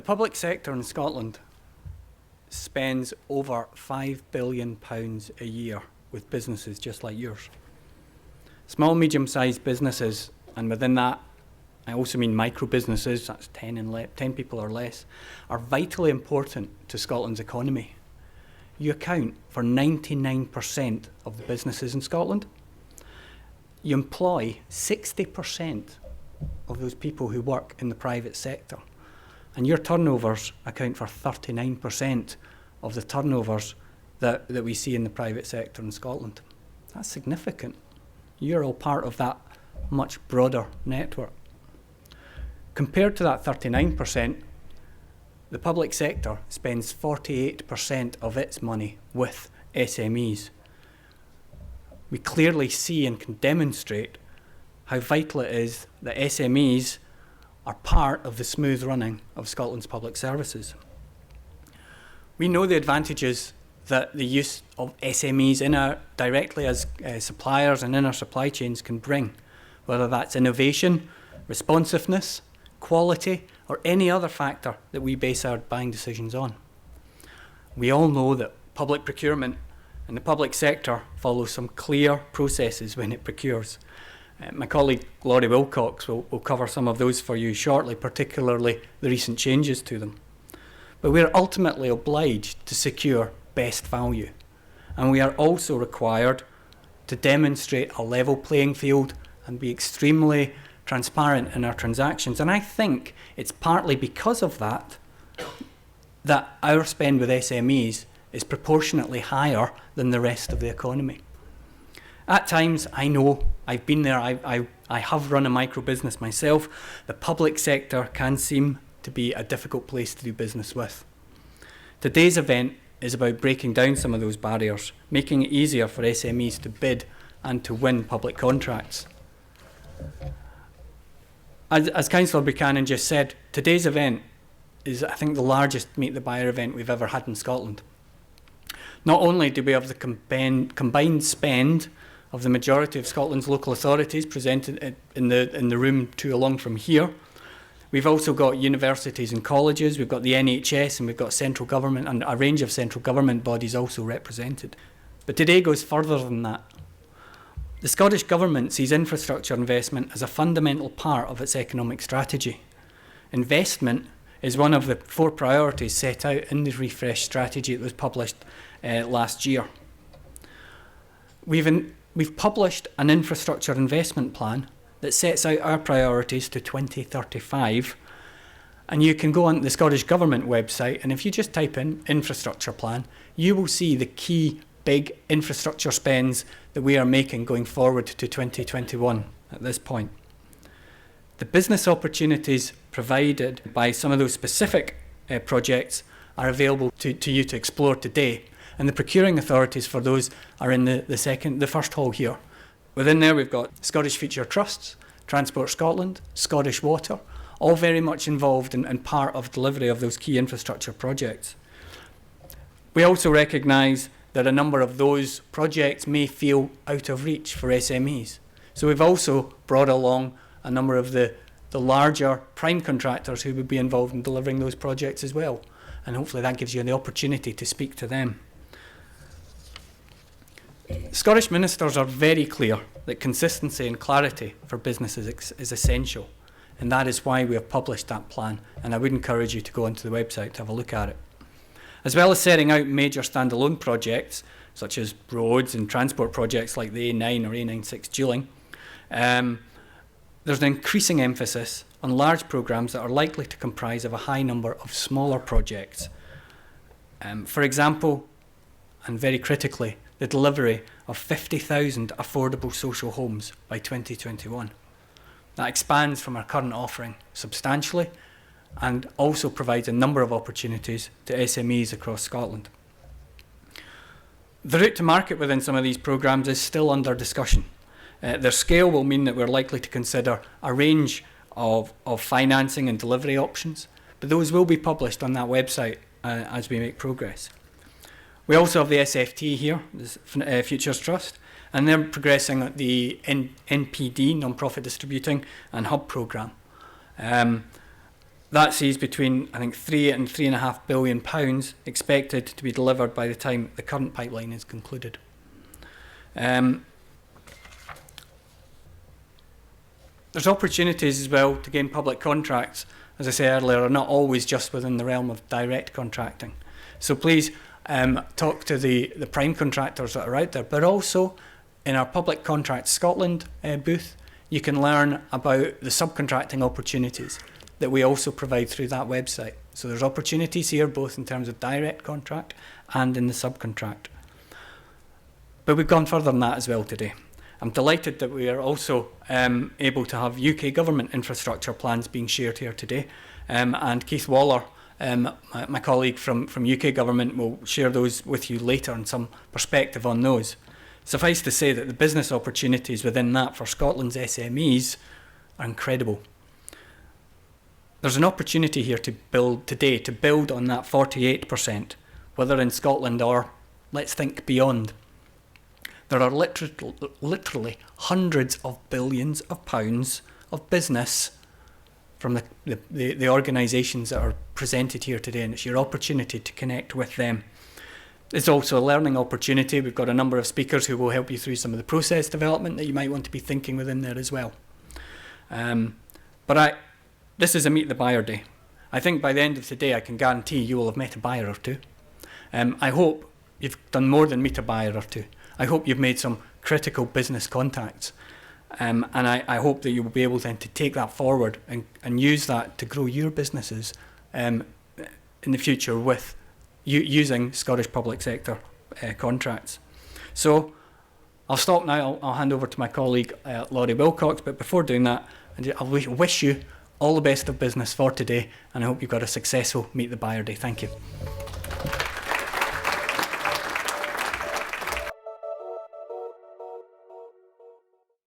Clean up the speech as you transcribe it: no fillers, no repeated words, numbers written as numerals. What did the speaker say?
public sector in Scotland spends over £5 billion a year with businesses just like yours. Small, medium-sized businesses, and within that, I also mean micro-businesses, that's 10 people or less, are vitally important to Scotland's economy. You account for 99% of the businesses in Scotland. You employ 60% of those people who work in the private sector. And your turnovers account for 39% of the turnovers that we see in the private sector in Scotland. That's significant. You're all part of that much broader network. Compared to that 39%, the public sector spends 48% of its money with SMEs. We clearly see and can demonstrate how vital it is that SMEs are part of the smooth running of Scotland's public services. We know the advantages that the use of SMEs directly as suppliers and in our supply chains can bring, whether that's innovation, responsiveness, quality, or any other factor that we base our buying decisions on. We all know that public procurement and the public sector follows some clear processes when it procures. My colleague Laurie Wilcox will cover some of those for you shortly, particularly the recent changes to them. But we are ultimately obliged to secure best value, and we are also required to demonstrate a level playing field and be extremely transparent in our transactions. And I think it's partly because of that our spend with SMEs is proportionately higher than the rest of the economy. At times, I know, I've been there, I have run a micro business myself, the public sector can seem to be a difficult place to do business with. Today's event is about breaking down some of those barriers, making it easier for SMEs to bid and to win public contracts. As Councillor Buchanan just said, today's event is, I think, the largest Meet the Buyer event we've ever had in Scotland. Not only do we have the combined spend of the majority of Scotland's local authorities presented in the room two along from here, we've also got universities and colleges, we've got the NHS, and we've got central government and a range of central government bodies also represented. But today goes further than that. The Scottish Government sees infrastructure investment as a fundamental part of its economic strategy. Investment is one of the 4 priorities set out in the refresh strategy that was published last year. We've published an infrastructure investment plan that sets out our priorities to 2035, and you can go on the Scottish Government website, and if you just type in infrastructure plan, you will see the key big infrastructure spends that we are making going forward to 2021 at this point. The business opportunities provided by some of those specific projects are available to you to explore today, and the procuring authorities for those are in the first hall here. Within there we've got Scottish Future Trusts, Transport Scotland, Scottish Water, all very much involved and part of delivery of those key infrastructure projects. We also recognise that a number of those projects may feel out of reach for SMEs. So we've also brought along a number of the larger prime contractors who would be involved in delivering those projects as well. And hopefully that gives you the opportunity to speak to them. Scottish ministers are very clear that consistency and clarity for businesses is essential, and that is why we have published that plan, and I would encourage you to go onto the website to have a look at it. As well as setting out major standalone projects, such as roads and transport projects like the A9 or A96 dualling, there's an increasing emphasis on large programmes that are likely to comprise of a high number of smaller projects. For example, and very critically, the delivery of 50,000 affordable social homes by 2021. That expands from our current offering substantially and also provides a number of opportunities to SMEs across Scotland. The route to market within some of these programmes is still under discussion. Their scale will mean that we're likely to consider a range of financing and delivery options, but those will be published on that website as we make progress. We also have the SFT here, the Futures Trust, and they're progressing the NPD, Non-Profit Distributing and Hub programme. That sees between, I think, £3 and £3.5 billion expected to be delivered by the time the current pipeline is concluded. There's opportunities as well to gain public contracts, as I said earlier, are not always just within the realm of direct contracting. So please talk to the prime contractors that are out there, but also in our Public Contracts Scotland booth, you can learn about the subcontracting opportunities that we also provide through that website. So there's opportunities here both in terms of direct contract and in the subcontract. But we've gone further than that as well today. I'm delighted that we are also able to have UK government infrastructure plans being shared here today. And Keith Waller, my colleague from UK government, will share those with you later and some perspective on those. Suffice to say that the business opportunities within that for Scotland's SMEs are incredible. There's an opportunity here to build on that 48%, whether in Scotland or, let's think, beyond. There are literally hundreds of billions of pounds of business from the organisations that are presented here today, and it's your opportunity to connect with them. It's also a learning opportunity. We've got a number of speakers who will help you through some of the process development that you might want to be thinking within there as well. This is a Meet the Buyer Day. I think by the end of today I can guarantee you will have met a buyer or two. I hope you've done more than meet a buyer or two. I hope you've made some critical business contacts. And I hope that you will be able then to take that forward and use that to grow your businesses in the future with using Scottish public sector contracts. So I'll stop now. I'll hand over to my colleague Laurie Wilcox, but before doing that, I wish you all the best of business for today, and I hope you've got a successful Meet the Buyer Day. Thank you.